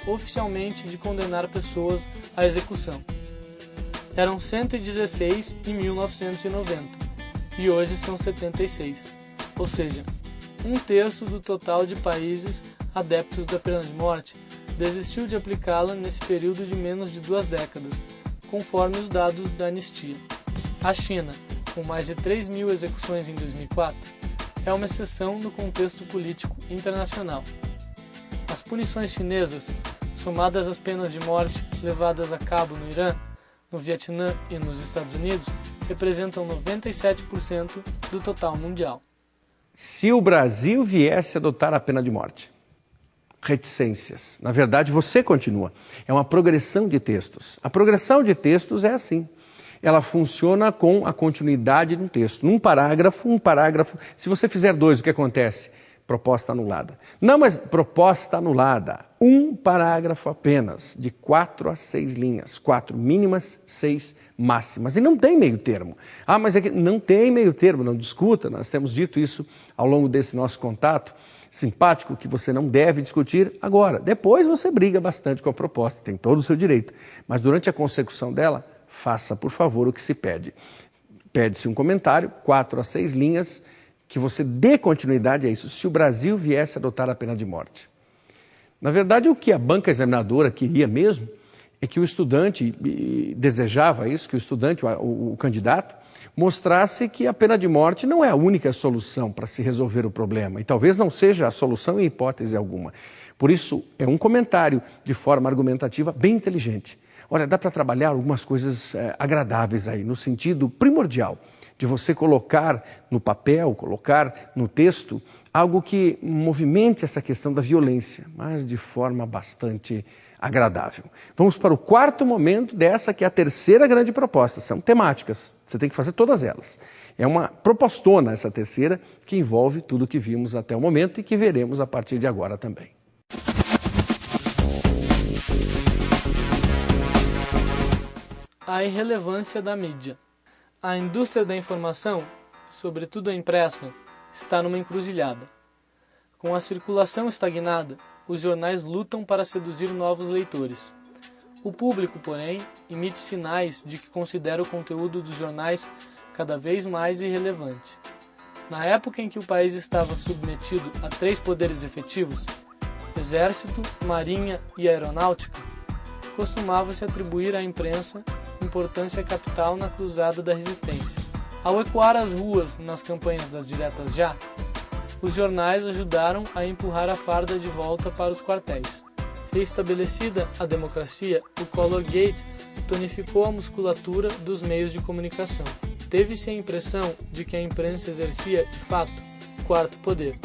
oficialmente de condenar pessoas à execução. Eram 116 em 1990 e hoje são 76, ou seja, 1/3 do total de países adeptos da pena de morte desistiu de aplicá-la nesse período de menos de 2 décadas, conforme os dados da anistia. A China, com mais de 3.000 execuções em 2004, é uma exceção no contexto político internacional. As punições chinesas, somadas às penas de morte levadas a cabo no Irã, no Vietnã e nos Estados Unidos, representam 97% do total mundial. Se o Brasil viesse a adotar a pena de morte, reticências. Na verdade, você continua. É uma progressão de textos. A progressão de textos é assim. Ela funciona com a continuidade de um texto. Um parágrafo. Se você fizer 2, o que acontece? Proposta anulada. Não, mas proposta anulada. Um parágrafo apenas, de 4 a 6 linhas. 4 mínimas, 6 máximas. E não tem meio termo. Ah, mas é que não tem meio termo, não discuta. Nós temos dito isso ao longo desse nosso contato simpático, que você não deve discutir agora. Depois você briga bastante com a proposta, tem todo o seu direito. Mas durante a consecução dela, faça, por favor, o que se pede. Pede-se um comentário, 4 a 6 linhas, que você dê continuidade a isso, se o Brasil viesse a adotar a pena de morte. Na verdade, o que a banca examinadora queria mesmo é que o estudante, desejava isso, que o estudante, o candidato, mostrasse que a pena de morte não é a única solução para se resolver o problema, e talvez não seja a solução em hipótese alguma. Por isso, é um comentário de forma argumentativa bem inteligente. Olha, dá para trabalhar algumas coisas agradáveis aí, no sentido primordial de você colocar no papel, colocar no texto, algo que movimente essa questão da violência, mas de forma bastante agradável. Vamos para o 4º momento dessa, que é a 3ª grande proposta. São temáticas, você tem que fazer todas elas. É uma propostona essa 3ª, que envolve tudo o que vimos até o momento e que veremos a partir de agora também. A irrelevância da mídia. A indústria da informação, sobretudo a impressa, está numa encruzilhada. Com a circulação estagnada, os jornais lutam para seduzir novos leitores. O público, porém, emite sinais de que considera o conteúdo dos jornais cada vez mais irrelevante. Na época em que o país estava submetido a 3 poderes efetivos, Exército, Marinha e Aeronáutica, costumava-se atribuir à imprensa importância capital na cruzada da resistência. Ao ecoar as ruas nas campanhas das diretas já, os jornais ajudaram a empurrar a farda de volta para os quartéis. Reestabelecida a democracia, o Color-Gate tonificou a musculatura dos meios de comunicação. Teve-se a impressão de que a imprensa exercia, de fato, o 4º poder.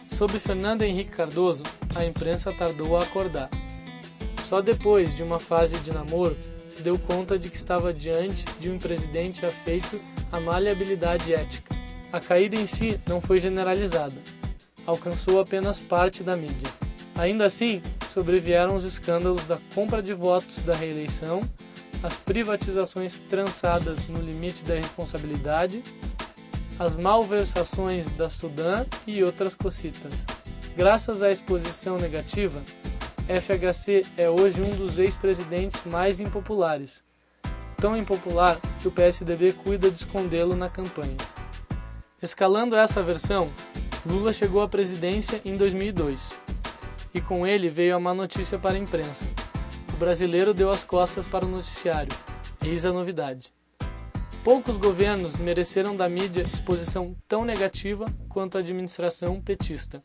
Sob Fernando Henrique Cardoso, a imprensa tardou a acordar. Só depois de uma fase de namoro, se deu conta de que estava diante de um presidente afeito à maleabilidade ética. A caída em si não foi generalizada. Alcançou apenas parte da mídia. Ainda assim, sobrevieram os escândalos da compra de votos da reeleição, as privatizações trançadas no limite da irresponsabilidade, as malversações da Sudã e outras cocitas. Graças à exposição negativa, FHC é hoje um dos ex-presidentes mais impopulares. Tão impopular que o PSDB cuida de escondê-lo na campanha. Escalando essa versão, Lula chegou à presidência em 2002. E com ele veio a má notícia para a imprensa. O brasileiro deu as costas para o noticiário. Eis a novidade. Poucos governos mereceram da mídia exposição tão negativa quanto a administração petista.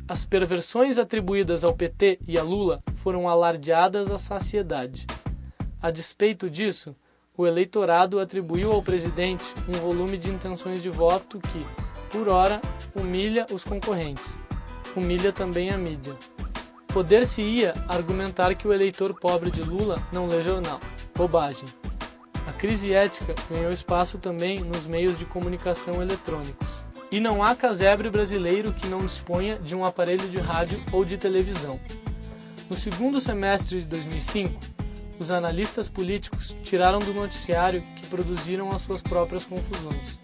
As perversões atribuídas ao PT e a Lula foram alardeadas à saciedade. A despeito disso, o eleitorado atribuiu ao presidente um volume de intenções de voto que, por ora, humilha os concorrentes. Humilha também a mídia. Poder-se-ia argumentar que o eleitor pobre de Lula não lê jornal. Bobagem. A crise ética ganhou espaço também nos meios de comunicação eletrônicos. E não há casebre brasileiro que não disponha de um aparelho de rádio ou de televisão. No segundo semestre de 2005, os analistas políticos tiraram do noticiário que produziram as suas próprias confusões.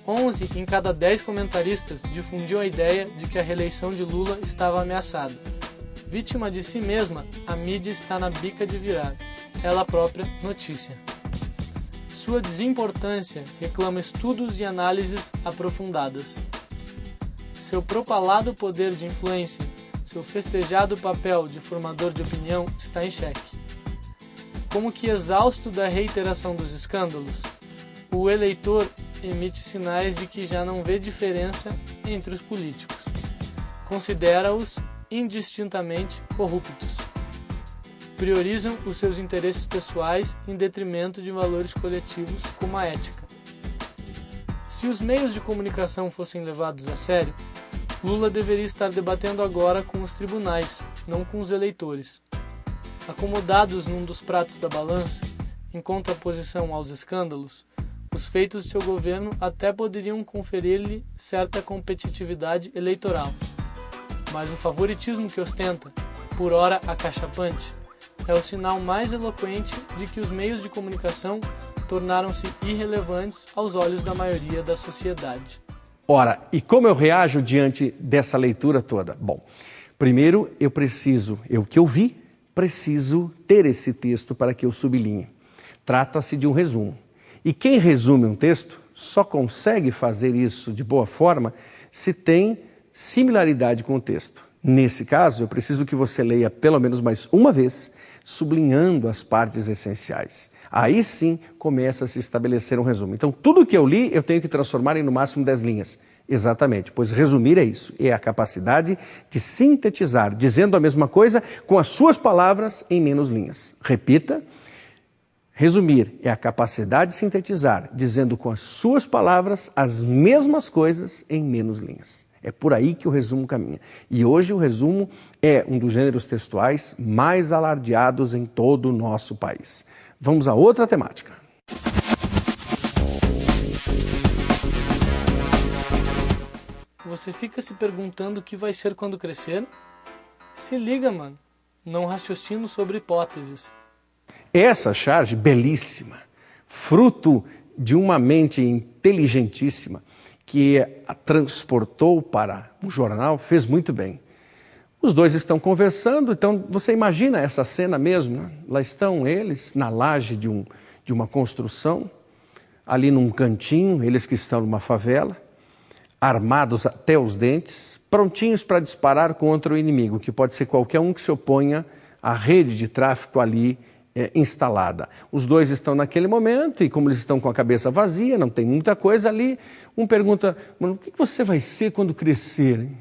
11 em cada 10 comentaristas difundiam a ideia de que a reeleição de Lula estava ameaçada. Vítima de si mesma, a mídia está na bica de virar, ela própria notícia. Sua desimportância reclama estudos e análises aprofundadas. Seu propalado poder de influência, seu festejado papel de formador de opinião está em xeque. Como que exausto da reiteração dos escândalos, o eleitor emite sinais de que já não vê diferença entre os políticos. Considera-os indistintamente corruptos. Priorizam os seus interesses pessoais em detrimento de valores coletivos como a ética. Se os meios de comunicação fossem levados a sério, Lula deveria estar debatendo agora com os tribunais, não com os eleitores. Acomodados num dos pratos da balança, em contraposição aos escândalos, os feitos de seu governo até poderiam conferir-lhe certa competitividade eleitoral. Mas o favoritismo que ostenta, por ora acachapante, é o sinal mais eloquente de que os meios de comunicação tornaram-se irrelevantes aos olhos da maioria da sociedade. Ora, e como eu reajo diante dessa leitura toda? Bom, primeiro eu preciso ter esse texto para que eu sublinhe. Trata-se de um resumo. E quem resume um texto só consegue fazer isso de boa forma se tem similaridade com o texto. Nesse caso, eu preciso que você leia pelo menos mais uma vez, sublinhando as partes essenciais. Aí sim começa a se estabelecer um resumo. Então, tudo que eu li, eu tenho que transformar em no máximo 10 linhas. Exatamente, pois resumir é isso, é a capacidade de sintetizar, dizendo a mesma coisa com as suas palavras em menos linhas. Repita, resumir é a capacidade de sintetizar, dizendo com as suas palavras as mesmas coisas em menos linhas. É por aí que o resumo caminha. E hoje o resumo é um dos gêneros textuais mais alardeados em todo o nosso país. Vamos a outra temática. Você fica se perguntando o que vai ser quando crescer? Se liga, mano. Não raciocino sobre hipóteses. Essa charge belíssima, fruto de uma mente inteligentíssima, que a transportou para um jornal, fez muito bem. Os dois estão conversando, então você imagina essa cena mesmo, né? Lá estão eles, na laje de uma construção, ali num cantinho, eles que estão numa favela, armados até os dentes, prontinhos para disparar contra o inimigo, que pode ser qualquer um que se oponha à rede de tráfico ali instalada. Os dois estão naquele momento e como eles estão com a cabeça vazia, não tem muita coisa ali, um pergunta, mano, o que você vai ser quando crescer? Hein?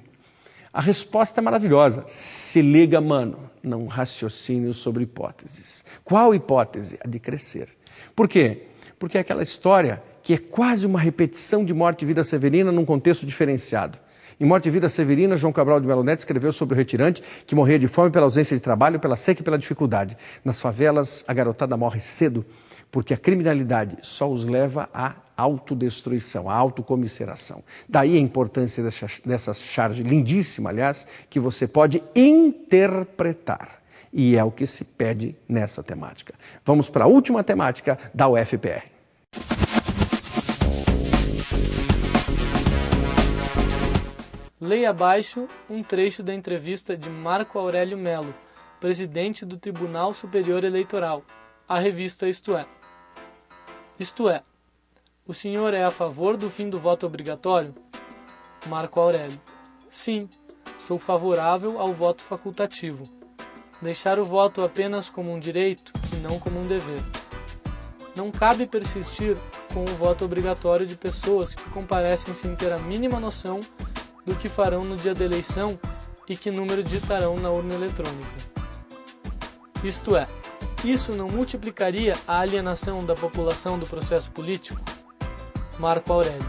A resposta é maravilhosa. Se liga, mano, não raciocínio sobre hipóteses. Qual hipótese? A de crescer. Por quê? Porque é aquela história que é quase uma repetição de Morte e Vida Severina num contexto diferenciado. Em Morte e Vida Severina, João Cabral de Melo Neto escreveu sobre o retirante que morria de fome pela ausência de trabalho, pela seca e pela dificuldade. Nas favelas, a garotada morre cedo, porque a criminalidade só os leva à autodestruição, à autocomisseração. Daí a importância dessa charge lindíssima, aliás, que você pode interpretar. E é o que se pede nessa temática. Vamos para a última temática da UFPR. Leia abaixo um trecho da entrevista de Marco Aurélio Melo, presidente do Tribunal Superior Eleitoral, à revista Isto É. Isto é, o senhor é a favor do fim do voto obrigatório? Marco Aurélio. Sim, sou favorável ao voto facultativo. Deixar o voto apenas como um direito e não como um dever. Não cabe persistir com o voto obrigatório de pessoas que comparecem sem ter a mínima noção do que farão no dia da eleição e que número digitarão na urna eletrônica. Isto é, isso não multiplicaria a alienação da população do processo político? Marco Aurélio.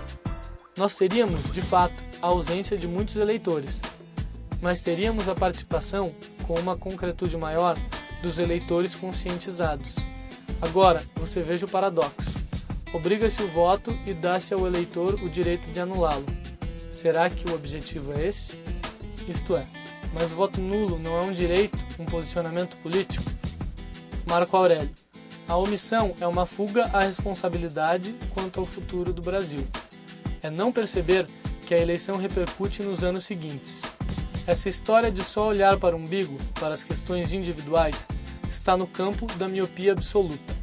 Nós teríamos, de fato, a ausência de muitos eleitores, mas teríamos a participação, com uma concretude maior, dos eleitores conscientizados. Agora, você veja o paradoxo. Obriga-se o voto e dá-se ao eleitor o direito de anulá-lo. Será que o objetivo é esse? Isto é, mas o voto nulo não é um direito, um posicionamento político? Marco Aurélio. A omissão é uma fuga à responsabilidade quanto ao futuro do Brasil. É não perceber que a eleição repercute nos anos seguintes. Essa história de só olhar para o umbigo, para as questões individuais, está no campo da miopia absoluta.